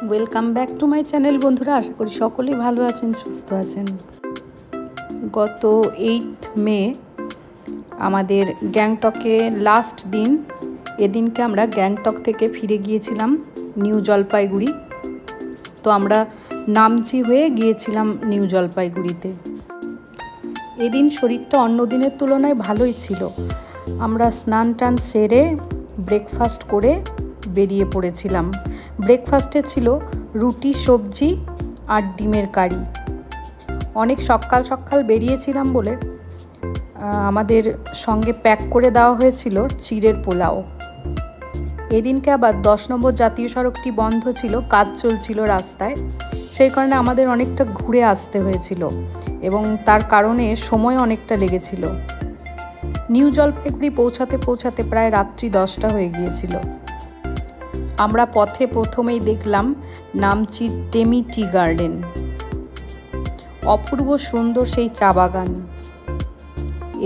Welcome back to my channel বন্ধুরা। আশা করি সকলেই ভালো আছেন, সুস্থ আছেন। গত 8 মে আমাদের গ্যাংটকে লাস্ট দিন। এদিনকে আমরা গ্যাংটক থেকে ফিরে গিয়েছিলাম নিউ জলপাইগুড়ি। তো আমরা নামচি হয়ে গিয়েছিলাম নিউ জলপাইগুড়িতে। এদিন শরীরটা অন্য দিনের তুলনায় ভালোই ছিল। আমরা স্নান টান সেরে ব্রেকফাস্ট করে বেরিয়ে পড়েছিলাম। ব্রেকফাস্টে ছিল রুটি, সবজি আর ডিমের কারি। অনেক সকাল সকাল বেরিয়েছিলাম বলে আমাদের সঙ্গে প্যাক করে দেওয়া হয়েছিল চিড়ের পোলাও। এদিনকে আবার 10 নম্বর জাতীয় সড়কটি বন্ধ ছিল, কাজ চলছিল রাস্তায়, সেই কারণে আমাদের অনেকটা ঘুরে আসতে হয়েছিল এবং তার কারণে সময় অনেকটা লেগেছিল। নিউ জলপাইগুড়ি পৌঁছাতে পৌঁছাতে প্রায় রাত্রি 10টা হয়ে গিয়েছিল। আমরা পথে প্রথমেই দেখলাম নামচির টেমি টি গার্ডেন। অপূর্ব সুন্দর সেই চা বাগান।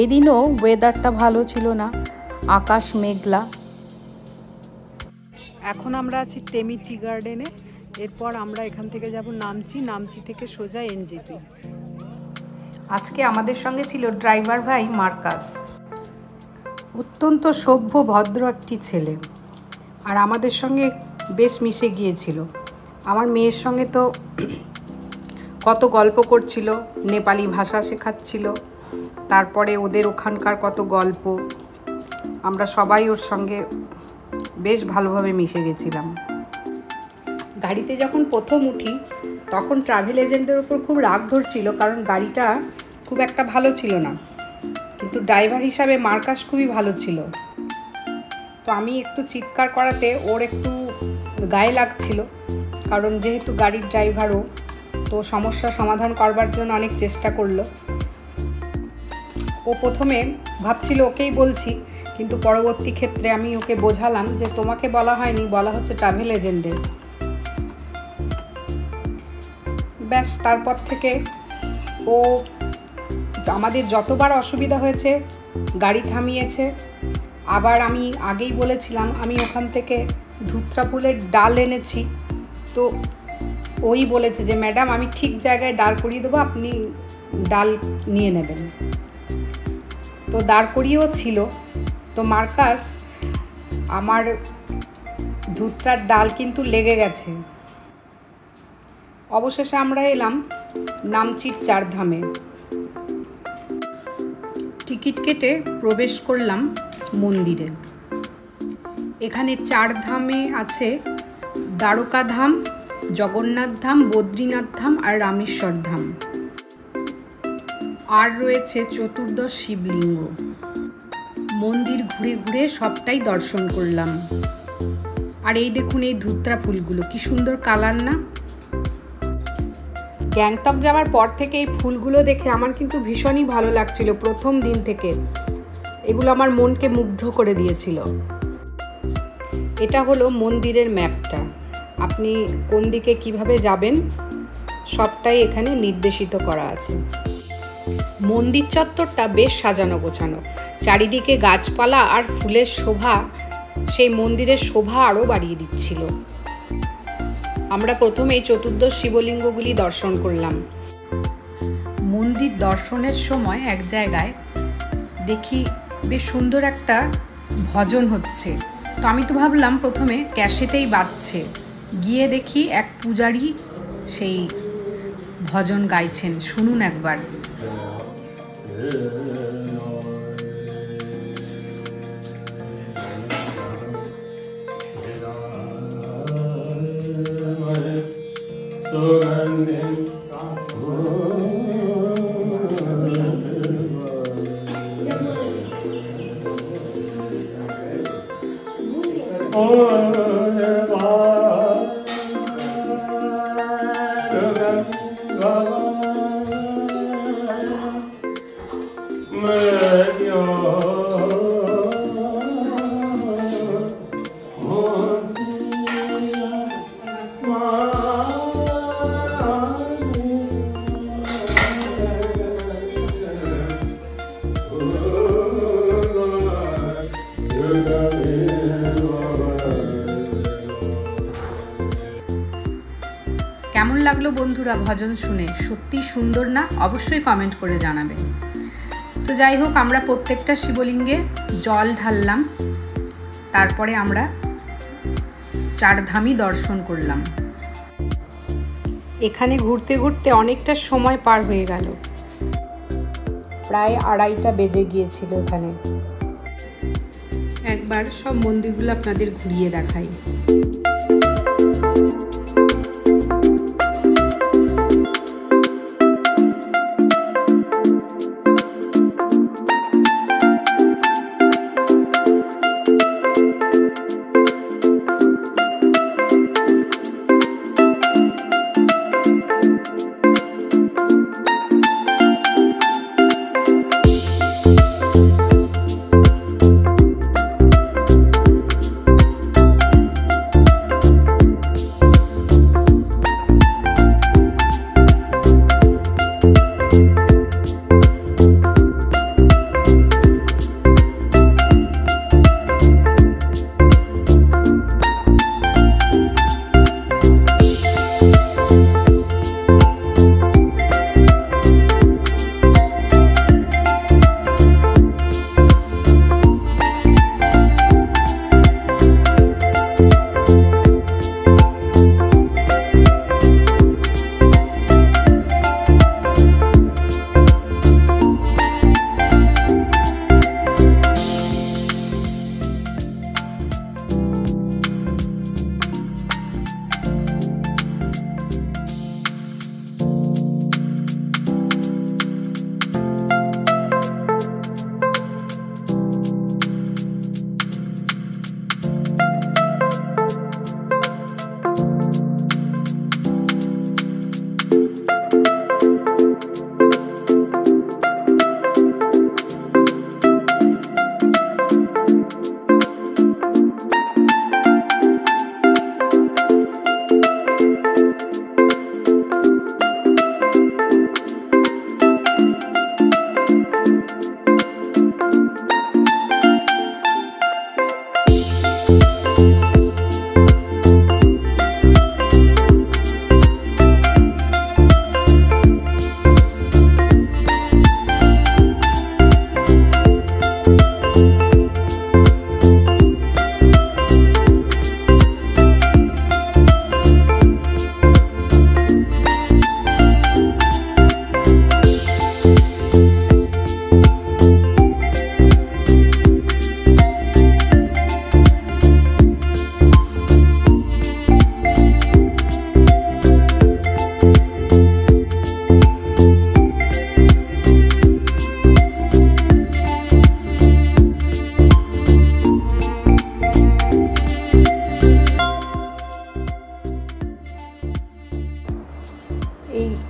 এদিনও ওয়েদারটা ভালো ছিল না, আকাশ মেঘলা। এখন আমরা আছি টেমি টি গার্ডেনে। এরপর আমরা এখান থেকে যাব নামচি থেকে সোজা এনজেপি। আজকে আমাদের সঙ্গে ছিল ড্রাইভার ভাই মার্কাস। অত্যন্ত সভ্য ভদ্র একটি ছেলে, আর আমাদের সঙ্গে বেশ মিশে গিয়েছিল। আমার মেয়ের সঙ্গে তো কত গল্প করছিল, নেপালি ভাষা শেখাচ্ছিল, তারপরে ওদের ওখানকার কত গল্প। আমরা সবাই ওর সঙ্গে বেশ ভালোভাবে মিশে গেছিলাম। গাড়িতে যখন প্রথম উঠি তখন ট্রাভেল এজেন্টের ওপর খুব রাগ ধরছিল, কারণ গাড়িটা খুব একটা ভালো ছিল না, কিন্তু ড্রাইভার হিসাবে মার্কাস খুবই ভালো ছিল। তো আমি একটু চিৎকার করাতে ওর একটু গায়ে লাগছিল, কারণ যেহেতু গাড়ির ড্রাইভারও, তো সমস্যা সমাধান করবার জন্য অনেক চেষ্টা করলো। ও প্রথমে ভাবছিল ওকেই বলছি, কিন্তু পরবর্তী ক্ষেত্রে আমি ওকে বোঝালাম যে তোমাকে বলা হয়নি, বলা হচ্ছে ট্রাভেল এজেন্টদের। ব্যাস, তারপর থেকে ও আমাদের যতবার অসুবিধা হয়েছে গাড়ি থামিয়েছে। আবার আমি আগেই বলেছিলাম আমি ওখান থেকে ধুত্রা ফুলের ডাল এনেছি, তো ওই বলেছে যে ম্যাডাম আমি ঠিক জায়গায় দাঁড় করিয়ে দেবো, আপনি ডাল নিয়ে নেবেন। তো দাঁড় করিয়েও ছিল। তো মার্কাস, আমার ধুত্রার ডাল কিন্তু লেগে গেছে। অবশেষে আমরা এলাম নামচির 4 ধামে। টিকিট কেটে প্রবেশ করলাম মন্দিরে। এখানে 4 ধামে আছে দ্বারকা ধাম, জগন্নাথ ধাম, বদ্রীনাথ ধাম আর রামেশ্বর ধাম। আর রয়েছে 14 শিবলিঙ্গ। মন্দির ঘুরে ঘুরে সবটাই দর্শন করলাম। আর এই দেখুন এই ধুত্রা ফুলগুলো কি সুন্দর কালার না। গ্যাংটক যাওয়ার পর থেকে এই ফুলগুলো দেখে আমার কিন্তু ভীষণই ভালো লাগছিল। প্রথম দিন থেকে এগুলো আমার মনকে মুগ্ধ করে দিয়েছিল। এটা হলো মন্দিরের ম্যাপটা। আপনি কোন দিকে কিভাবে যাবেন সবটাই এখানে নির্দেশিত করা আছে। মন্দির চত্বরটা বেশ সাজানো গোছানো, চারিদিকে গাছপালা আর ফুলের শোভা সেই মন্দিরের শোভা আরও বাড়িয়ে দিচ্ছিল। আমরা প্রথমেই 14 শিবলিঙ্গগুলি দর্শন করলাম। মন্দির দর্শনের সময় এক জায়গায় দেখি বেশ সুন্দর একটা ভজন হচ্ছে। তো আমি তো ভাবলাম প্রথমে ক্যাসেটেই বাজছে, গিয়ে দেখি এক পূজারি সেই ভজন গাইছেন। শুনুন একবার। কেমন লাগলো বন্ধুরা ভজন শুনে? সত্যি সুন্দর না? অবশ্যই কমেন্ট করে জানাবেন। তো যাই হোক, আমরা প্রত্যেকটা শিবলিঙ্গে জল ঢাললাম, তারপরে আমরা 4 ধামই দর্শন করলাম। এখানে ঘুরতে ঘুরতে অনেকটা সময় পার হয়ে গেল, প্রায় 2:30টা বেজে গিয়েছিল। এখানে একবার সব মন্দিরগুলো আপনাদের ঘুরিয়ে দেখাই।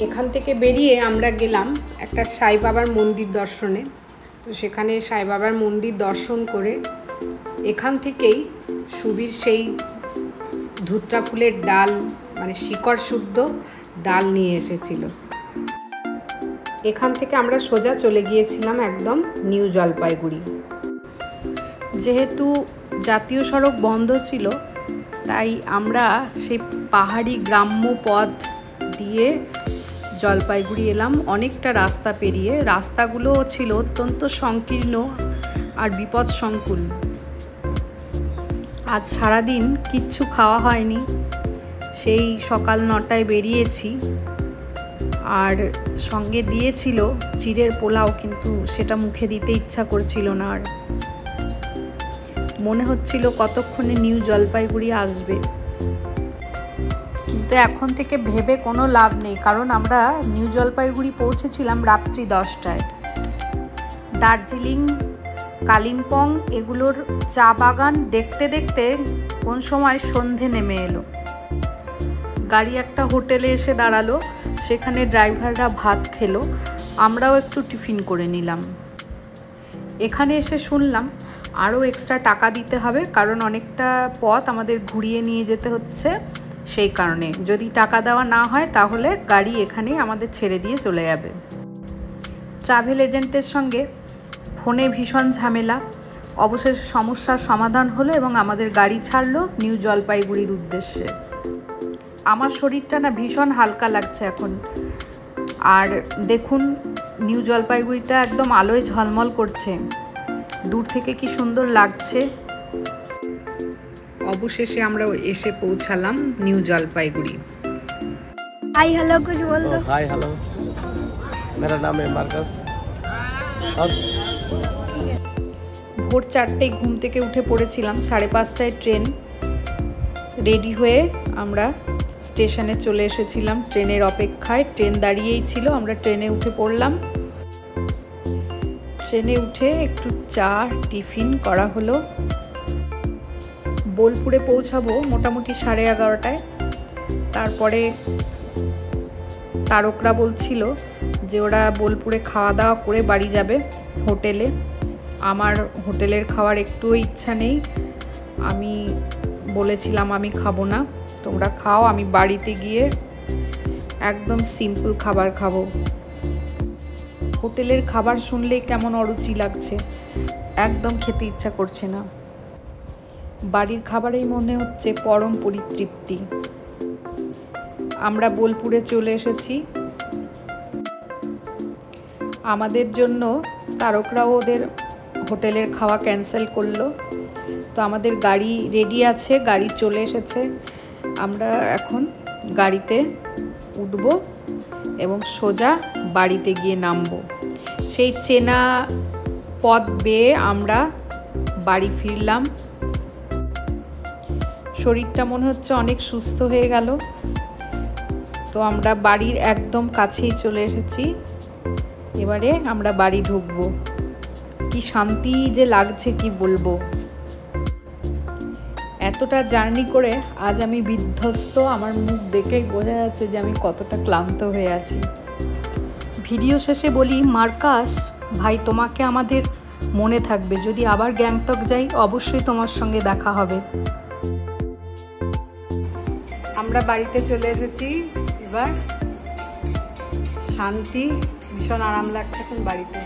এখান থেকে বেরিয়ে আমরা গেলাম একটা সাই বাবার মন্দির দর্শনে। তো সেখানে সাই বাবার মন্দির দর্শন করে এখান থেকেই সুবীর সেই ধুত্রা ফুলের ডাল, মানে শিকড় শুদ্ধ ডাল নিয়ে এসেছিল। এখান থেকে আমরা সোজা চলে গিয়েছিলাম একদম নিউ জলপাইগুড়ি। যেহেতু জাতীয় সড়ক বন্ধ ছিল, তাই আমরা সেই পাহাড়ি গ্রাম্য পথ দিয়ে জলপাইগুড়ি এলাম। অনেকটা রাস্তা পেরিয়ে, রাস্তাগুলো ছিল অত্যন্ত সংকীর্ণ আর বিপদসংকুল। আজ সারাদিন কিচ্ছু খাওয়া হয়নি, সেই সকাল 9টায় বেরিয়েছি। আর সঙ্গে দিয়েছিল চিড়ের পোলাও, কিন্তু সেটা মুখে দিতে ইচ্ছা করছিল না। আর মনে হচ্ছিল কতক্ষণে নিউ জলপাইগুড়ি আসবে, কিন্তু এখন থেকে ভেবে কোনো লাভ নেই, কারণ আমরা নিউ জলপাইগুড়ি পৌঁছেছিলাম রাত্রি 10টায়। দার্জিলিং, কালিম্পং এগুলোর চা বাগান দেখতে দেখতে কোন সময় সন্ধে নেমে এলো। গাড়ি একটা হোটেলে এসে দাঁড়ালো, সেখানে ড্রাইভাররা ভাত খেলো, আমরাও একটু টিফিন করে নিলাম। এখানে এসে শুনলাম আরও এক্সট্রা টাকা দিতে হবে, কারণ অনেকটা পথ আমাদের ঘুরিয়ে নিয়ে যেতে হচ্ছে। সেই কারণে যদি টাকা দেওয়া না হয় তাহলে গাড়ি এখানেই আমাদের ছেড়ে দিয়ে চলে যাবে। ট্রাভেল এজেন্টের সঙ্গে ফোনে ভীষণ ঝামেলা, অবশেষে সমস্যার সমাধান হলো এবং আমাদের গাড়ি ছাড়লো নিউ জলপাইগুড়ির উদ্দেশ্যে। আমার শরীরটা না ভীষণ হালকা লাগছে এখন। আর দেখুন নিউ জলপাইগুড়িটা একদম আলোয় ঝলমল করছে, দূর থেকে কি সুন্দর লাগছে। অবশেষে আমরা এসে পৌঁছালাম নিউ জলপাইগুড়ি। हाय हेलो कुछ बोल दो। हाय हेलो, मेरा नाम है मार्कस। ভোর 4টায় ঘুম থেকে উঠে পড়েছিলাম, 5:30টায় ট্রেন। রেডি হয়ে আমরা স্টেশনে চলে এসেছিলাম ট্রেনের অপেক্ষায়। ট্রেন দাঁড়িয়েই ছিল, আমরা ট্রেনে উঠে পড়লাম। ট্রেনে উঠে একটু চা টিফিন করা হলো। বোলপুরে পৌঁছাবো মোটামুটি 11:30টায়। তারপরে তারকরা বলছিল যে ওরা বোলপুরে খাওয়া দাওয়া করে বাড়ি যাবে হোটেলে। আমার হোটেলের খাওয়ার একটুও ইচ্ছা নেই, আমি বলেছিলাম আমি খাবো না, তোমরা খাও, আমি বাড়িতে গিয়ে একদম সিম্পল খাবার খাবো। হোটেলের খাবার শুনলেই কেমন অরুচি লাগছে, একদম খেতে ইচ্ছা করছে না। বাড়ির খাবারেই মনে হচ্ছে পরম পরিতৃপ্তি। আমরা বোলপুরে চলে এসেছি। আমাদের জন্য তারকরাও ওদের হোটেলের খাওয়া ক্যান্সেল করলো। তো আমাদের গাড়ি রেডি আছে, গাড়ি চলে এসেছে। আমরা এখন গাড়িতে উঠব এবং সোজা বাড়িতে গিয়ে নামবো। সেই চেনা পথ বেয়ে আমরা বাড়ি ফিরলাম। শরীরটা মনে হচ্ছে অনেক সুস্থ হয়ে গেল। তো আমরা বাড়ির একদম কাছেই চলে এসেছি। এবারে আমরা বাড়ি ঢুকবো। কি শান্তি যে লাগছে কি বলবো। এতটা জার্নি করে আজ আমি বিধ্বস্ত, আমার মুখ দেখেই বোঝা যাচ্ছে যে আমি কতটা ক্লান্ত হয়ে আছি। ভিডিও শেষে বলি, মার্কাস ভাই তোমাকে আমাদের মনে থাকবে, যদি আবার গ্যাংটক যাই অবশ্যই তোমার সঙ্গে দেখা হবে। আমরা বাড়িতে চলে এসেছি, এবার শান্তি, ভীষণ আরাম লাগছে এখন বাড়িতে।